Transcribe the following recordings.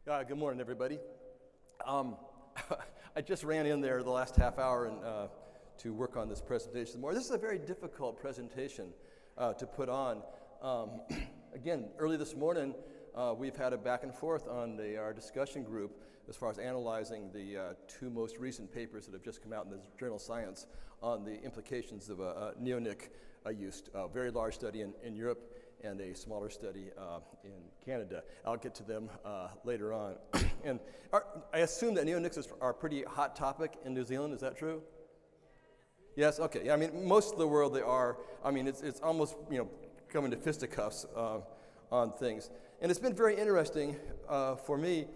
Good morning, everybody. I just ran in there the last half hour to work on this presentation more. This is a very difficult presentation to put on. Again, early this morning, we've had a back and forth on our discussion group as far as analyzing the two most recent papers that have just come out in the journal Science on the implications of neonic use. A very large study in Europe and a smaller study in Canada. I'll get to them later on. And I assume that neonics are a pretty hot topic in New Zealand. Is that true? Yes. Okay. Yeah, I mean, most of the world they are. I mean, it's almost coming to fisticuffs on things. And it's been very interesting for me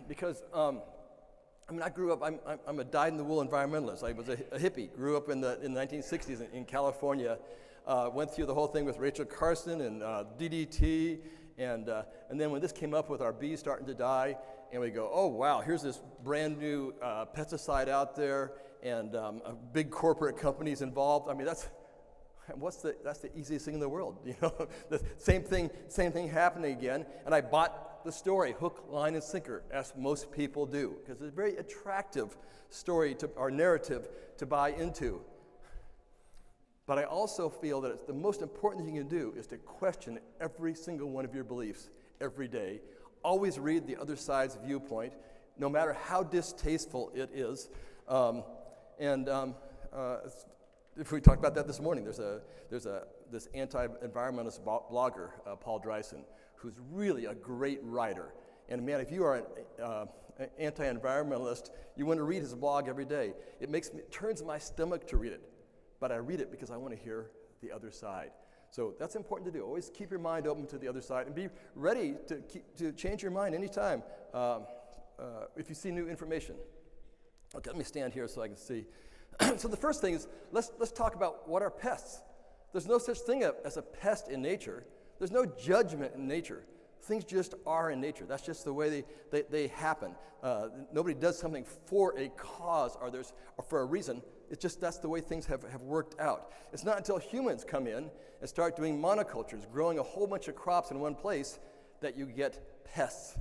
because I grew up. I'm a dyed-in-the-wool environmentalist. I was a hippie. Grew up in the 1960s in California. Went through the whole thing with Rachel Carson and DDT, and then when this came up with our bees starting to die, and we go, oh wow, here's this brand new pesticide out there, and big corporate companies involved. I mean, that's the easiest thing in the world, The same thing happening again, and I bought the story, hook, line, and sinker, as most people do, because it's a very attractive story or narrative to buy into. But I also feel that the most important thing you can do is to question every single one of your beliefs every day. Always read the other side's viewpoint, no matter how distasteful it is. If we talked about that this morning, there's this anti-environmentalist blogger, Paul Dryson, who's really a great writer. And man, if you are an anti-environmentalist, you want to read his blog every day. It turns my stomach to read it. But I read it because I want to hear the other side. So that's important to do. Always keep your mind open to the other side and be ready to change your mind anytime if you see new information. Okay, let me stand here so I can see. So the first thing is, let's talk about what are pests. There's no such thing as a pest in nature. There's no judgment in nature. Things just are in nature. That's just the way they happen. Nobody does something for a cause or for a reason. It's just that's the way things have worked out. It's not until humans come in and start doing monocultures, growing a whole bunch of crops in one place, that you get pests.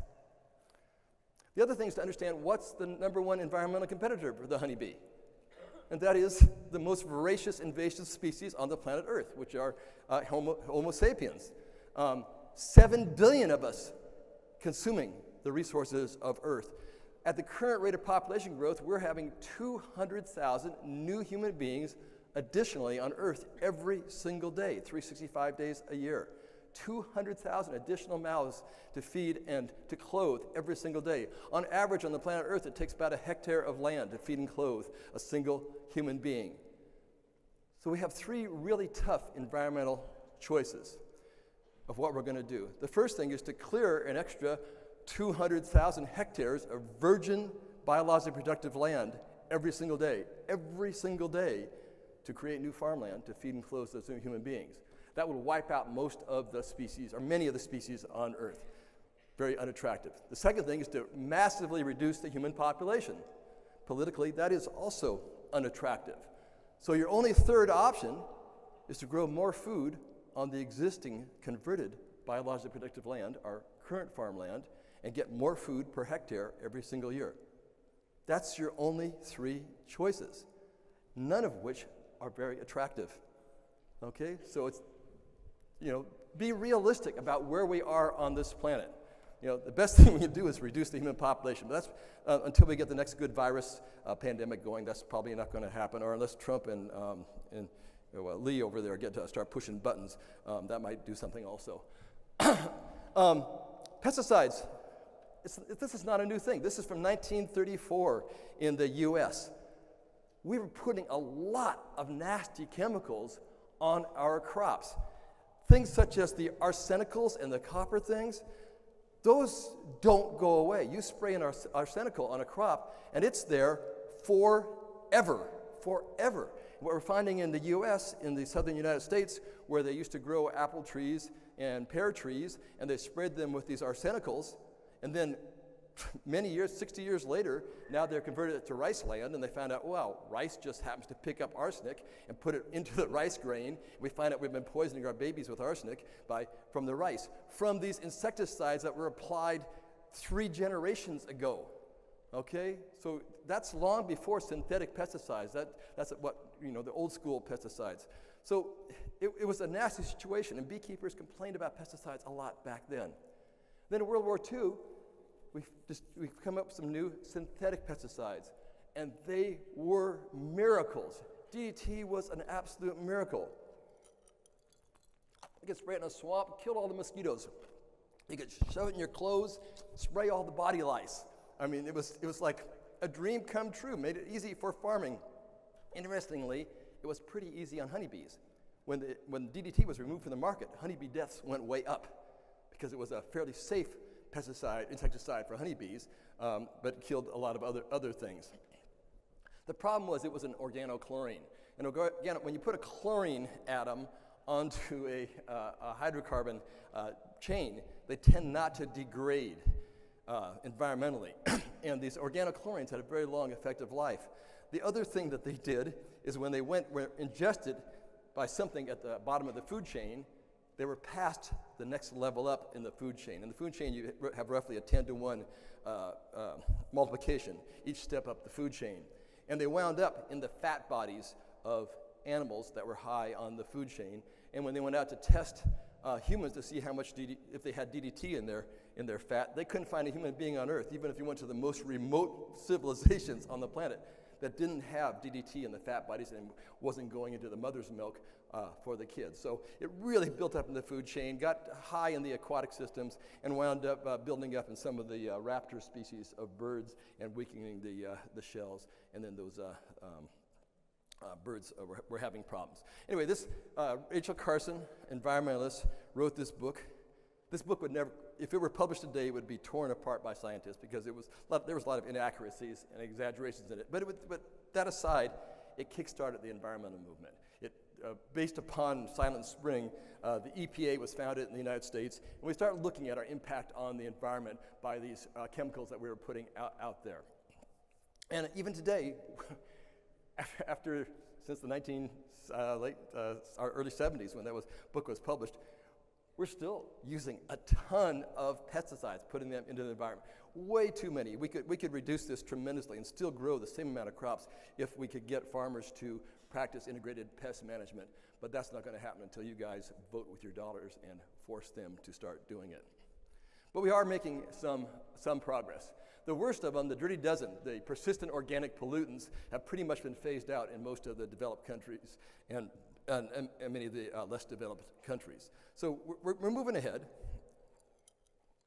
The other thing is to understand what's the number one environmental competitor for the honeybee. And that is the most voracious invasive species on the planet Earth, which are Homo sapiens. 7 billion of us consuming the resources of Earth. At the current rate of population growth, we're having 200,000 new human beings additionally on Earth every single day, 365 days a year. 200,000 additional mouths to feed and to clothe every single day. On average on the planet Earth, it takes about a hectare of land to feed and clothe a single human being. So we have three really tough environmental choices of what we're going to do. The first thing is to clear an extra 200,000 hectares of virgin biologically productive land every single day, to create new farmland to feed and clothe those new human beings. That would wipe out most of the species, or many of the species on Earth. Very unattractive. The second thing is to massively reduce the human population. Politically, that is also unattractive. So your only third option is to grow more food on the existing converted biologically productive land, our current farmland, and get more food per hectare every single year. That's your only three choices, none of which are very attractive. Okay, so it's, be realistic about where we are on this planet. The best thing we can do is reduce the human population, but that's until we get the next good virus pandemic going, that's probably not going to happen, or unless Trump and Lee over there start pushing buttons, that might do something also. Pesticides. This is not a new thing. This is from 1934 in the U.S. We were putting a lot of nasty chemicals on our crops. Things such as the arsenicals and the copper things, those don't go away. You spray an arsenical on a crop, and it's there forever. What we're finding in the U.S., in the southern United States, where they used to grow apple trees and pear trees, and they sprayed them with these arsenicals, and then many years, 60 years later, now they're converted it to rice land, and they found out, wow, rice just happens to pick up arsenic and put it into the rice grain. We find out we've been poisoning our babies with arsenic from the rice. From these insecticides that were applied 3 generations ago. Okay, so that's long before synthetic pesticides. That's what, the old school pesticides. So it was a nasty situation, and beekeepers complained about pesticides a lot back then. Then in World War II, we've come up with some new synthetic pesticides, and they were miracles. DDT was an absolute miracle. You could spray it in a swamp, killed all the mosquitoes. You could shove it in your clothes, spray all the body lice. I mean, it was like a dream come true, made it easy for farming. Interestingly, it was pretty easy on honeybees. When DDT was removed from the market, honeybee deaths went way up because it was a fairly safe insecticide for honeybees, but killed a lot of other things. The problem was it was an organochlorine. And when you put a chlorine atom onto a hydrocarbon chain, they tend not to degrade environmentally. And these organochlorines had a very long effective life. The other thing that they did is when they were ingested by something at the bottom of the food chain, they were past the next level up in the food chain. In the food chain, you have roughly a 10-to-1 multiplication, each step up the food chain. And they wound up in the fat bodies of animals that were high on the food chain. And when they went out to test humans to see how much if they had DDT in their fat, they couldn't find a human being on Earth, even if you went to the most remote civilizations on the planet, that didn't have DDT in the fat bodies and wasn't going into the mother's milk for the kids. So it really built up in the food chain, got high in the aquatic systems, and wound up building up in some of the raptor species of birds and weakening the shells, and then those birds were having problems. Anyway, this Rachel Carson, environmentalist, wrote this book. This book would never, if it were published today, it would be torn apart by scientists because there was a lot of inaccuracies and exaggerations in it. But that aside, it kickstarted the environmental movement. It, based upon Silent Spring, the EPA was founded in the United States, and we started looking at our impact on the environment by these chemicals that we were putting out there. And even today, since the early 70s when that book was published, we're still using a ton of pesticides, putting them into the environment. Way too many. We could reduce this tremendously and still grow the same amount of crops if we could get farmers to practice integrated pest management. But that's not going to happen until you guys vote with your dollars and force them to start doing it. But we are making some progress. The worst of them, the dirty dozen, the persistent organic pollutants, have pretty much been phased out in most of the developed countries and many of the less developed countries. So we're moving ahead.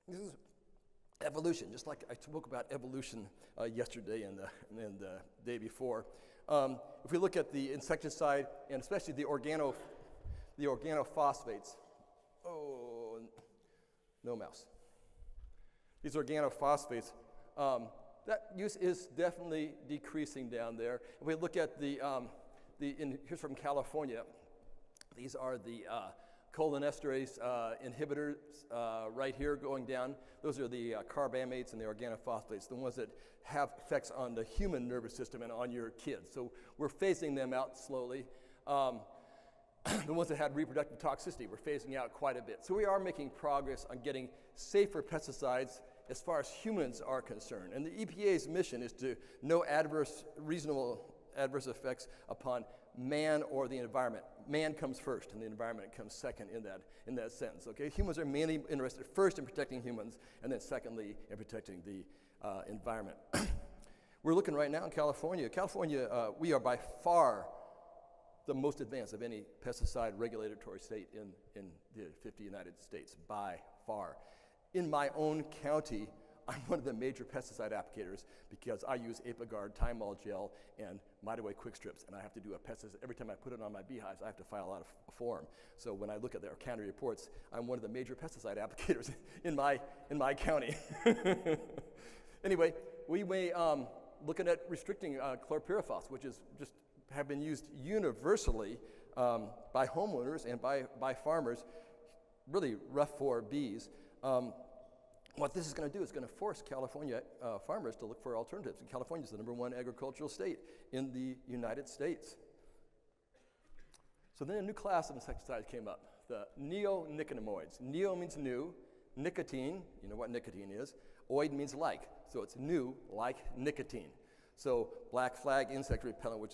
This is evolution, just like I spoke about evolution yesterday and the day before. If we look at the insecticide and especially the organophosphates, oh, no mouse. These organophosphates, that use is definitely decreasing down there. If we look at here's from California, these are the cholinesterase inhibitors right here going down. Those are the carbamates and the organophosphates, the ones that have effects on the human nervous system and on your kids. So we're phasing them out slowly. The ones that had reproductive toxicity, we're phasing out quite a bit. So we are making progress on getting safer pesticides as far as humans are concerned. And the EPA's mission is to no reasonable adverse effects upon man or the environment. Man comes first, and the environment comes second in that sense. Okay, humans are mainly interested first in protecting humans, and then secondly in protecting the environment. We're looking right now in California. We are by far the most advanced of any pesticide regulatory state in the 50 United States, by far. In my own county, I'm one of the major pesticide applicators because I use Apigard, Thymol gel, and Mitaway quick strips, and I have to do a pesticide. Every time I put it on my beehives, I have to file out a form. So when I look at their county reports, I'm one of the major pesticide applicators in my county. Anyway, we may looking at restricting chlorpyrifos, which is just have been used universally by homeowners and by farmers, really rough for bees. What this is going to do is going to force California farmers to look for alternatives. And California is the #1 agricultural state in the United States. So then a new class of insecticides came up, the neonicotinoids. Neo means new, nicotine, you know what nicotine is, Oid means like, so it's new, like nicotine. So black flag insect repellent, which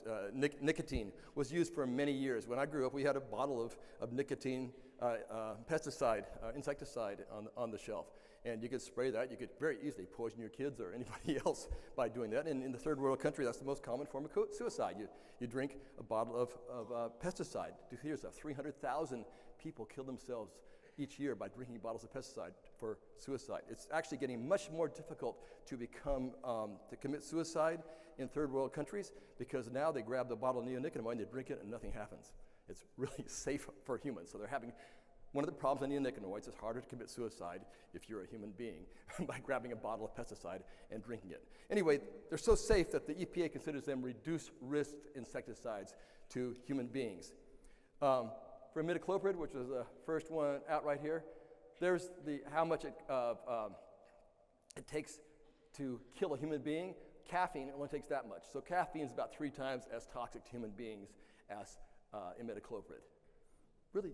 nicotine, was used for many years. When I grew up, we had a bottle of nicotine pesticide, insecticide on the shelf. And you could spray that. You could very easily poison your kids or anybody else by doing that. And in the third world country, that's the most common form of suicide. You drink a bottle of pesticide. Here's 300,000 people kill themselves each year by drinking bottles of pesticide for suicide. It's actually getting much more difficult to commit suicide in third world countries because now they grab the bottle of neonicotinoid and they drink it and nothing happens. It's really safe for humans. So they're having one of the problems with neonicotinoids is harder to commit suicide if you're a human being by grabbing a bottle of pesticide and drinking it. Anyway, they're so safe that the EPA considers them reduced risk insecticides to human beings. For imidacloprid, which was the first one out right here, there's how much it takes to kill a human being. Caffeine, it only takes that much. So caffeine is about 3 times as toxic to human beings as imidacloprid. Really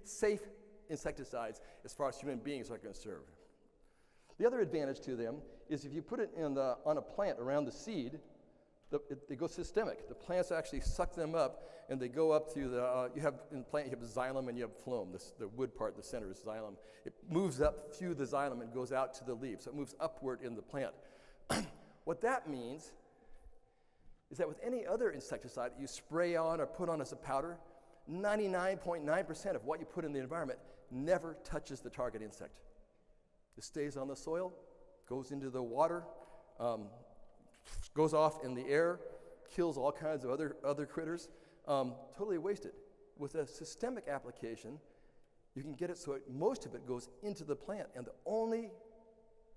safe insecticides as far as human beings are concerned. The other advantage to them is if you put it on a plant around the seed, they go systemic. The plants actually suck them up, and they go up through in the plant you have xylem and you have phloem. The wood part in the center is xylem. It moves up through the xylem and goes out to the leaf, so it moves upward in the plant. What that means is that with any other insecticide that you spray on or put on as a powder, 99.9% of what you put in the environment never touches the target insect. It stays on the soil, goes into the water, goes off in the air, kills all kinds of other critters, totally wasted. With a systemic application, you can get it so most of it goes into the plant, and the only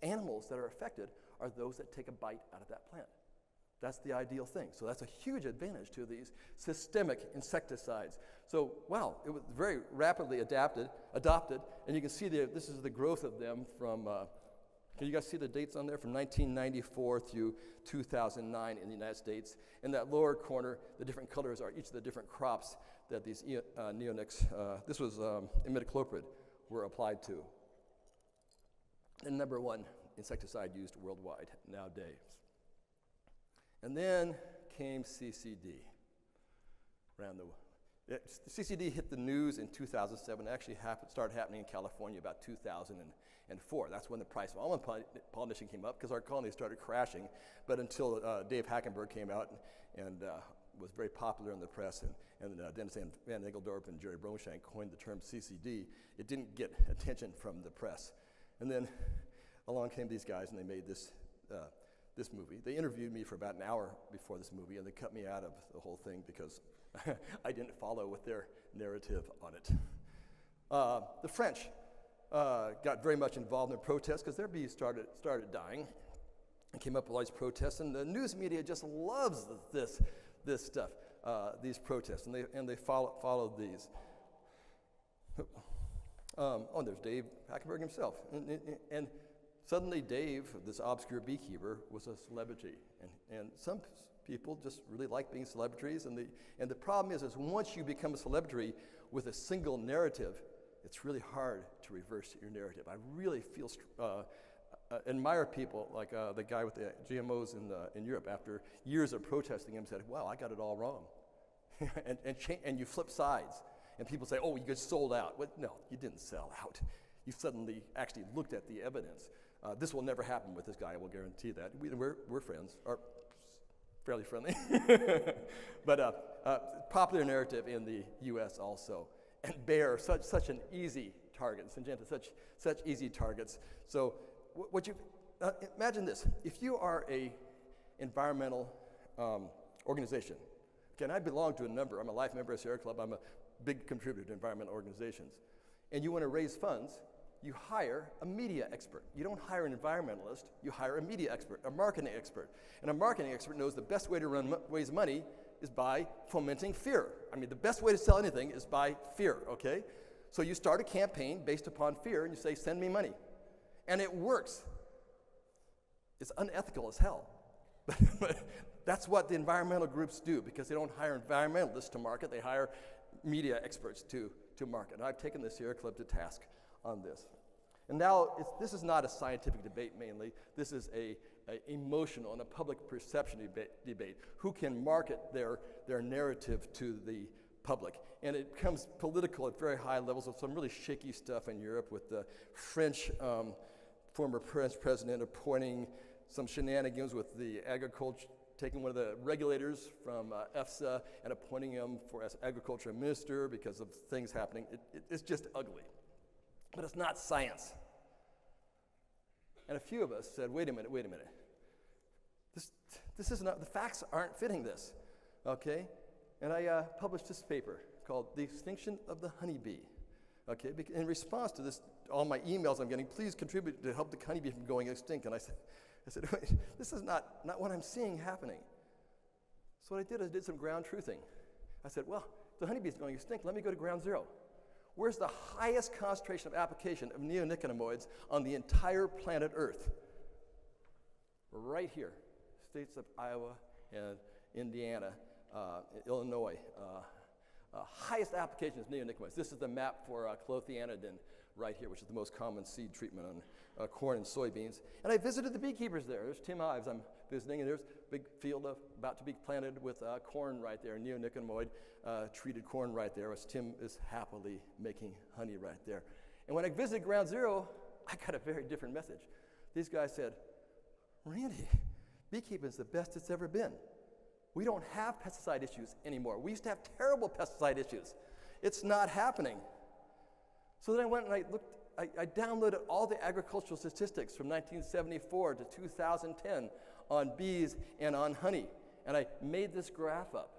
animals that are affected are those that take a bite out of that plant. That's the ideal thing. So that's a huge advantage to these systemic insecticides. So, wow, it was very rapidly adopted, and you can see this is the growth of them from, can you guys see the dates on there? From 1994 through 2009 in the United States. In that lower corner, the different colors are each of the different crops that these Eunuchs, this was imidacloprid, were applied to. And @1 insecticide used worldwide nowadays. And then came CCD. CCD hit the news in 2007. It actually started happening in California about 2004. That's when the price of almond pollination came up because our colonies started crashing. But until Dave Hackenberg came out and was very popular in the press, and Dennis Van Engeldorp and Jerry Bromshank coined the term CCD, it didn't get attention from the press. And then along came these guys, and they made this movie. They interviewed me for about an hour before this movie, and they cut me out of the whole thing because I didn't follow with their narrative on it. The French got very much involved in protests because their bees started dying and came up with all these protests, and the news media just loves this stuff, these protests, and they followed these. There's Dave Hackenberg himself, and suddenly Dave, this obscure beekeeper, was a celebrity, and some people just really like being celebrities, and the problem is once you become a celebrity with a single narrative, it's really hard to reverse your narrative. I really admire people like the guy with the GMOs in Europe. After years of protesting him, said, "Wow, I got it all wrong," and you flip sides, and people say, "Oh, you just sold out." Well, no, you didn't sell out. You suddenly actually looked at the evidence. This will never happen with this guy, I will guarantee that. We're friends, or fairly friendly. But popular narrative in the U.S. also. And Bayer, such an easy target. Syngenta, such easy targets. So imagine this. If you are a environmental organization, and I belong to a number. I'm a life member of Sierra Club. I'm a big contributor to environmental organizations. And you want to raise funds, you hire a media expert. You don't hire an environmentalist, you hire a media expert, a marketing expert. And a marketing expert knows the best way to raise money is by fomenting fear. I mean, the best way to sell anything is by fear, okay? So you start a campaign based upon fear, and you say, "Send me money." And it works. It's unethical as hell. But that's what the environmental groups do, because they don't hire environmentalists to market, they hire media experts to market. And I've taken the Sierra Club to task on this. And now, this is not a scientific debate mainly. This is a emotional and a public perception debate. Who can market their narrative to the public? And it becomes political at very high levels with some really shaky stuff in Europe with the French former French president appointing some shenanigans with the agriculture, taking one of the regulators from EFSA and appointing him as agriculture minister because of things happening. It's just ugly. But it's not science. And a few of us said, wait a minute. This is not, the facts aren't fitting this, okay? And I published this paper called The Extinction of the Honeybee, okay? In response to this, all my emails I'm getting, please contribute to help the honeybee from going extinct. And I said, wait, this is not what I'm seeing happening. So what I did some ground truthing. I said, well, the honeybee is going extinct. Let me go to ground zero. Where's the highest concentration of application of neonicotinoids on the entire planet Earth? Right here, states of Iowa and Indiana, Illinois. Highest application is neonicotinoids. This is the map for clothianidin right here, which is the most common seed treatment on corn and soybeans. And I visited the beekeepers there. There's Tim Ives I'm visiting, and there's a big field about to be planted with corn right there, neonicotinoid treated corn right there, as Tim is happily making honey right there. And when I visited ground zero, I got a very different message. These guys said, Randy, beekeeping is the best it's ever been. We don't have pesticide issues anymore. We used to have terrible pesticide issues. It's not happening. So then I went and I downloaded all the agricultural statistics from 1974 to 2010 on bees and on honey. And I made this graph up.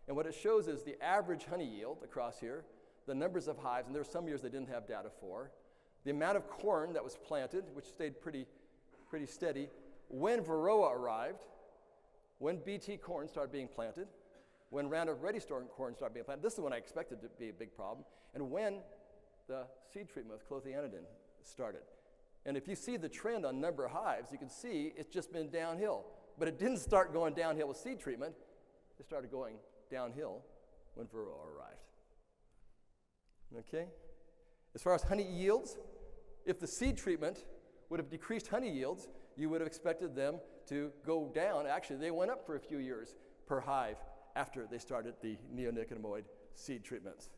And what it shows is the average honey yield across here, the numbers of hives, and there were some years they didn't have data for, the amount of corn that was planted, which stayed pretty steady, when Varroa arrived, when BT corn started being planted, when Roundup Ready corn started being planted. This is when I expected to be a big problem, and when the seed treatment with clothianidin started. And if you see the trend on number of hives, you can see it's just been downhill. But it didn't start going downhill with seed treatment. It started going downhill when Varroa arrived. Okay? As far as honey yields, if the seed treatment would have decreased honey yields, you would have expected them to go down. Actually, they went up for a few years per hive after they started the neonicotinoid seed treatments.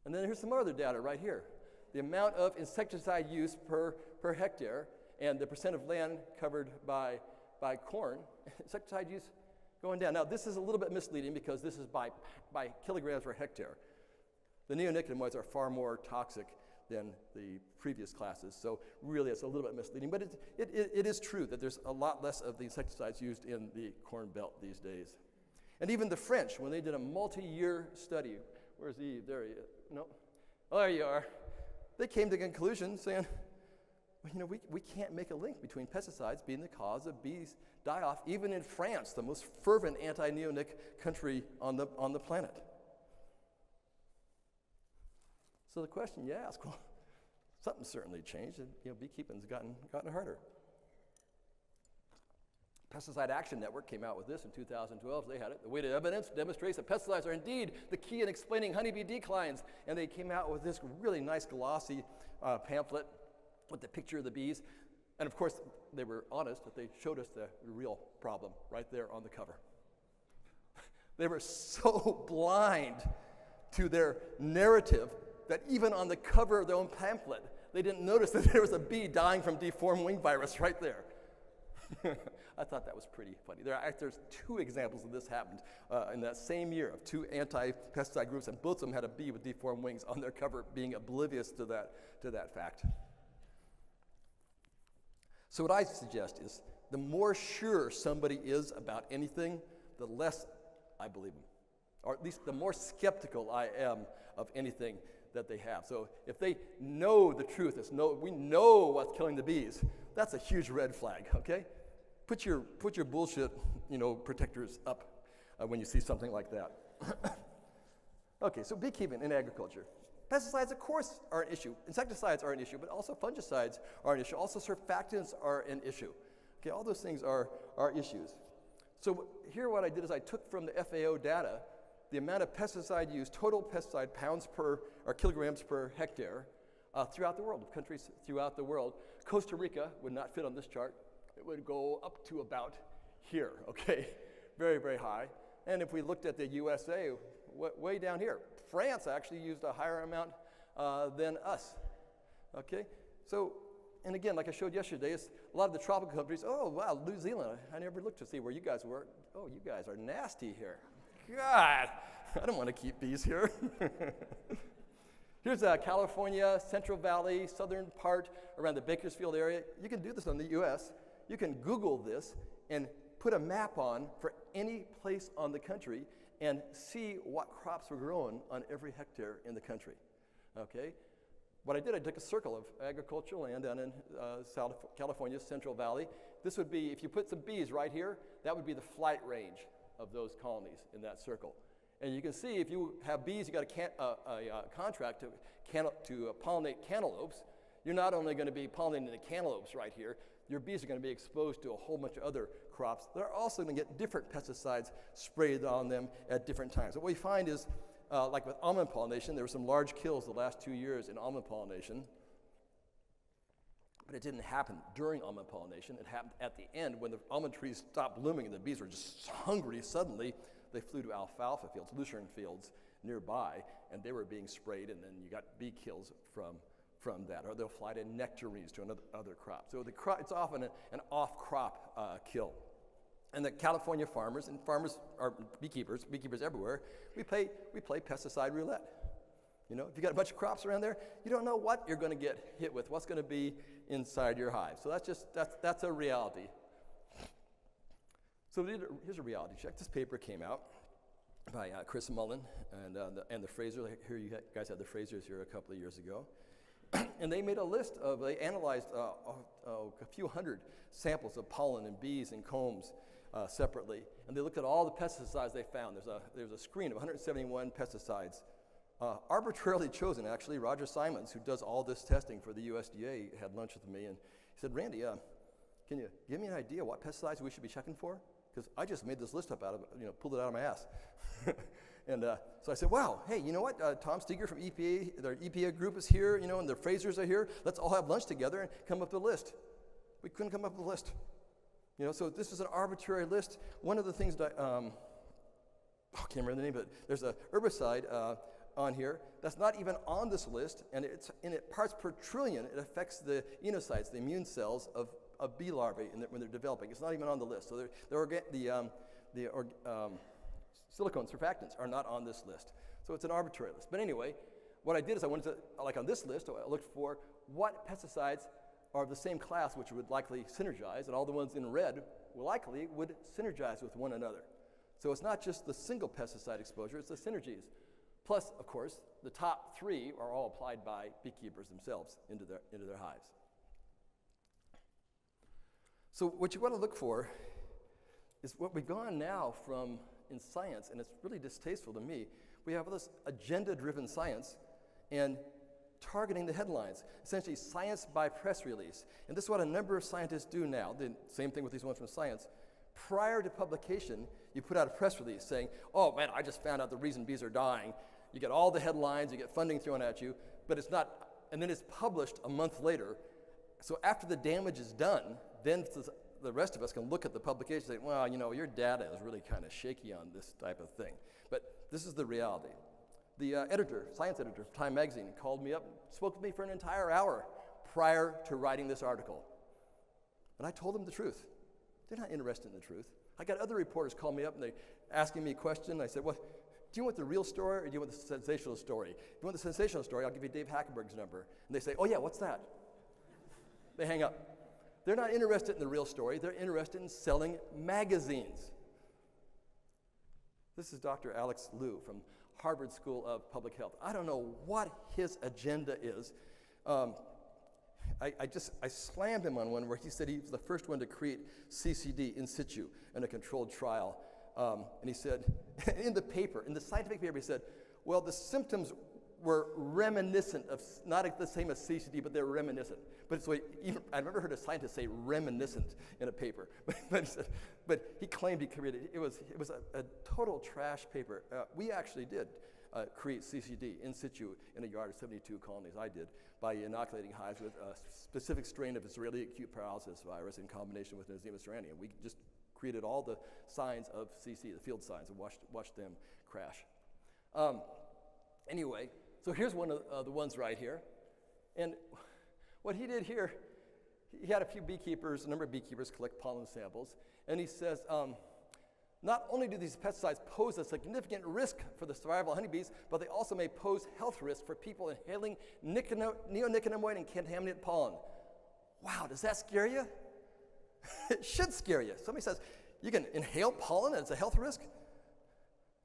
And then here's some other data right here. The amount of insecticide use per hectare and the percent of land covered by corn, insecticide use going down. Now, this is a little bit misleading because this is by kilograms per hectare. The neonicotinoids are far more toxic than the previous classes, so really it's a little bit misleading. But it is true that there's a lot less of the insecticides used in the corn belt these days. And even the French, when they did a multi-year study, where's Eve? There he is. No. Oh, there you are. They came to the conclusion saying, well, we can't make a link between pesticides being the cause of bees die-off, even in France, the most fervent anti-neonic country on the planet. So the question you ask, well, something certainly changed, and beekeeping's gotten harder. Pesticide Action Network came out with this in 2012. They had it. The weighted evidence demonstrates that pesticides are indeed the key in explaining honeybee declines. And they came out with this really nice glossy pamphlet with the picture of the bees. And of course, they were honest that they showed us the real problem right there on the cover. They were so blind to their narrative that even on the cover of their own pamphlet, they didn't notice that there was a bee dying from deformed wing virus right there. I thought that was pretty funny. There's two examples of this happened in that same year of two anti-pesticide groups, and both of them had a bee with deformed wings on their cover, being oblivious to that fact. So what I suggest is the more sure somebody is about anything, the less I believe them, or at least the more skeptical I am of anything that they have. So if they know the truth, we know what's killing the bees, that's a huge red flag, okay? Put your bullshit, protectors up when you see something like that. Okay, so beekeeping in agriculture. Pesticides, of course, are an issue. Insecticides are an issue, but also fungicides are an issue. Also surfactants are an issue. Okay, all those things are issues. So here what I did is I took from the FAO data the amount of pesticide use, total pesticide pounds per, or kilograms per hectare, throughout the world, countries throughout the world. Costa Rica would not fit on this chart. It would go up to about here, okay? Very, very high. And if we looked at the USA, way down here, France actually used a higher amount than us, okay? So, and again, like I showed yesterday, it's a lot of the tropical countries, oh, wow, New Zealand, I never looked to see where you guys were. Oh, you guys are nasty here. God, I don't want to keep bees here. Here's California, Central Valley, southern part around the Bakersfield area. You can do this in the US. You can Google this and put a map on for any place on the country and see what crops were grown on every hectare in the country, okay? What I did, I took a circle of agricultural land down in South California, Central Valley. This would be, if you put some bees right here, that would be the flight range of those colonies in that circle. And you can see if you have bees, you got a contract to pollinate cantaloupes. You're not only going to be pollinating the cantaloupes right here, your bees are going to be exposed to a whole bunch of other crops. They're also going to get different pesticides sprayed on them at different times. What we find is, like with almond pollination, there were some large kills the last 2 years in almond pollination, but it didn't happen during almond pollination. It happened at the end when the almond trees stopped blooming and the bees were just hungry. Suddenly, they flew to alfalfa fields, lucerne fields nearby, and they were being sprayed, and then you got bee kills from that, or they'll fly to nectarines to another crop. So it's often an off-crop kill. And the California farmers, and farmers are beekeepers everywhere, we play pesticide roulette. You know, if you got a bunch of crops around there, you don't know what you're going to get hit with, what's going to be inside your hive. So that's a reality. So here's a reality check. This paper came out by Chris Mullen and the Fraser. Here you guys had the Frasers here a couple of years ago. And they made a list they analyzed a few hundred samples of pollen and bees and combs separately. And they looked at all the pesticides they found. There's a screen of 171 pesticides, arbitrarily chosen, actually. Roger Simons, who does all this testing for the USDA, had lunch with me, and he said, Randy, can you give me an idea what pesticides we should be checking for? Because I just made this list up pulled it out of my ass. And so I said, wow, hey, you know what? Tom Steger from EPA, their EPA group is here, and the Frasers are here. Let's all have lunch together and come up with a list. We couldn't come up with a list. So this is an arbitrary list. One of the things that I can't remember the name, but there's a herbicide on here that's not even on this list, and it's in parts per trillion. It affects the eunocytes, the immune cells of bee larvae when they're developing. It's not even on the list. So the silicone surfactants are not on this list. So it's an arbitrary list. But anyway, what I did is I wanted to, like on this list, I looked for what pesticides are of the same class which would likely synergize, and all the ones in red likely would synergize with one another. So it's not just the single pesticide exposure, it's the synergies. Plus, of course, the top 3 are all applied by beekeepers themselves into their hives. So what you want to look for is what we've gone now from in science, and it's really distasteful to me. We have this agenda-driven science and targeting the headlines, essentially science by press release. And this is what a number of scientists do now. The same thing with these ones from science. Prior to publication, you put out a press release saying, oh man, I just found out the reason bees are dying. You get all the headlines, you get funding thrown at you, but it's not, and then it's published a month later. So after the damage is done, then the rest of us can look at the publication and say, well, your data is really kind of shaky on this type of thing. But this is the reality. The science editor of Time magazine called me up, spoke with me for an entire hour prior to writing this article. And I told them the truth. They're not interested in the truth. I got other reporters call me up and they asking me a question. I said, well, do you want the real story or do you want the sensational story? If you want the sensational story, I'll give you Dave Hackenberg's number. And they say, oh yeah, what's that? They hang up. They're not interested in the real story. They're interested in selling magazines. This is Dr. Alex Liu from Harvard School of Public Health. I don't know what his agenda is. I slammed him on one where he said he was the first one to create CCD in situ in a controlled trial. And he said, in the scientific paper, he said, well, the symptoms were reminiscent of, not the same as CCD, but they were reminiscent. But so I've never heard a scientist say reminiscent in a paper. But he claimed he created it. It was a total trash paper. We actually did create CCD in situ in a yard of 72 colonies. I did, by inoculating hives with a specific strain of Israeli acute paralysis virus in combination with Nosema ceranae. We just created all the signs of CC, the field signs, and watched them crash. Anyway, so here's one of the ones right here. And what he did here, he had a number of beekeepers collect pollen samples, and he says, not only do these pesticides pose a significant risk for the survival of honeybees, but they also may pose health risks for people inhaling neonicotinoid and contaminated pollen. Wow, does that scare you? It should scare you. Somebody says, you can inhale pollen and it's a health risk?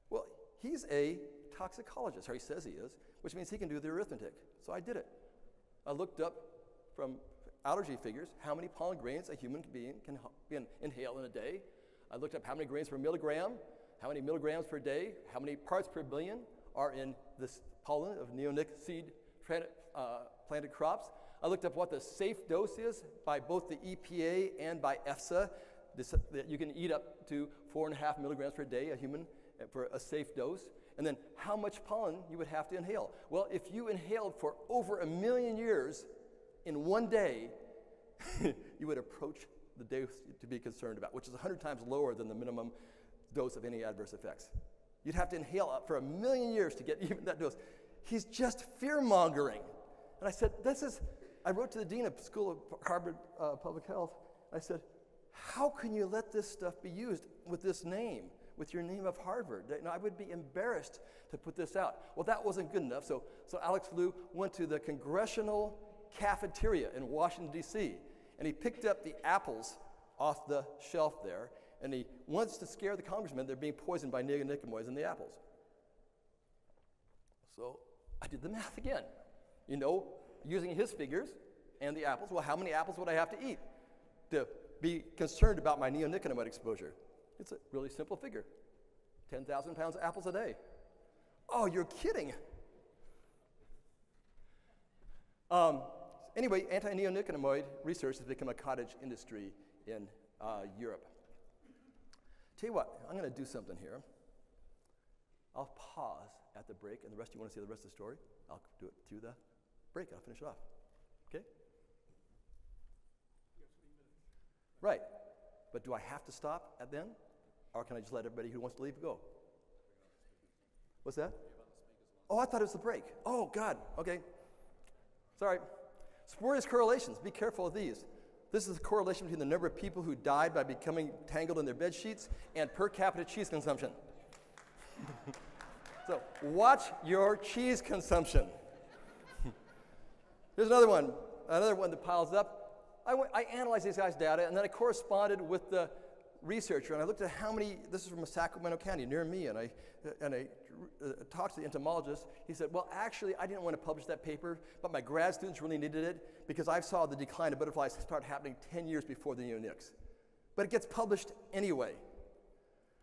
Well, he's a toxicologist, or he says he is, which means he can do the arithmetic. So I did it. I looked up from allergy figures how many pollen grains a human being can inhale in a day. I looked up how many grains per milligram, how many milligrams per day, how many parts per billion are in this pollen of neonic seed planted crops. I looked up what the safe dose is by both the EPA and by EFSA, that you can eat up to 4.5 milligrams per day, a human, for a safe dose. And then how much pollen you would have to inhale. Well, if you inhaled for over 1 million years in one day, you would approach the dose to be concerned about, which is 100 times lower than the minimum dose of any adverse effects. You'd have to inhale for 1 million years to get even that dose. He's just fear-mongering. And I said, I wrote to the dean of School of Harvard Public Health. I said, how can you let this stuff be used with this name, with your name of Harvard? I would be embarrassed to put this out. Well, that wasn't good enough, so Alex Liu went to the congressional cafeteria in Washington, D.C., and he picked up the apples off the shelf there, and he wants to scare the congressmen they're being poisoned by neonicotinoids in the apples. So I did the math again. Using his figures and the apples, well, how many apples would I have to eat to be concerned about my neonicotinoid exposure? It's a really simple figure. 10,000 pounds of apples a day. Oh, you're kidding. Anyway, anti-neonicotinoid research has become a cottage industry in Europe. Tell you what, I'm going to do something here. I'll pause at the break, and the rest, you want to see the rest of the story? I'll do it through the break. I'll finish it off. Okay? Right. But do I have to stop at then? Or can I just let everybody who wants to leave go? What's that? Oh, I thought it was the break. Oh, God. Okay. Sorry. Spurious correlations. Be careful of these. This is the correlation between the number of people who died by becoming tangled in their bed sheets and per capita cheese consumption. So watch your cheese consumption. Here's another one that piles up. I analyzed these guys' data, and then I corresponded with the researcher, and I looked at how many. This is from Sacramento County, near me, and I talked to the entomologist. He said, well, actually, I didn't want to publish that paper, but my grad students really needed it because I saw the decline of butterflies start happening 10 years before the Eunuchs. But it gets published anyway.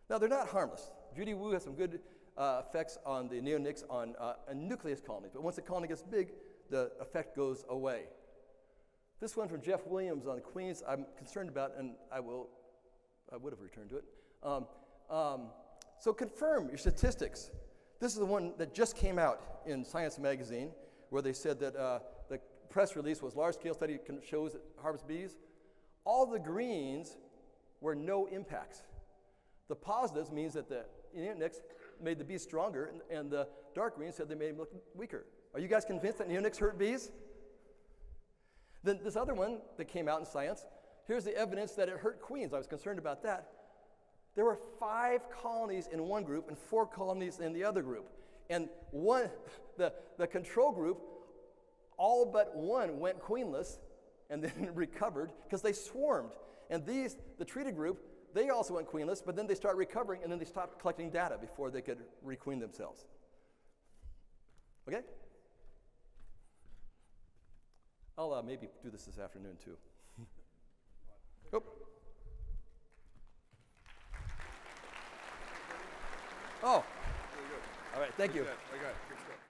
Now, they're not harmless. Judy Wu has some good effects on the neonics on nucleus colonies, but once the colony gets big, the effect goes away. This one from Jeff Williams on Queens, I'm concerned about, and I would have returned to it. So confirm your statistics. This is the one that just came out in Science magazine, where they said that the press release was large-scale study shows that harvest bees. All the greens were no impacts. The positives means that the neonics made the bees stronger, and the dark greens said they made them look weaker. Are you guys convinced that neonics hurt bees? Then this other one that came out in Science, here's the evidence that it hurt queens. I was concerned about that. There were 5 colonies in one group and 4 colonies in the other group. And the control group, all but one went queenless and then recovered because they swarmed. And the treated group, they also went queenless, but then they started recovering, and then they stopped collecting data before they could requeen themselves. Okay? I'll maybe do this afternoon, too. Oh. Oh. All right, thank you. I got it.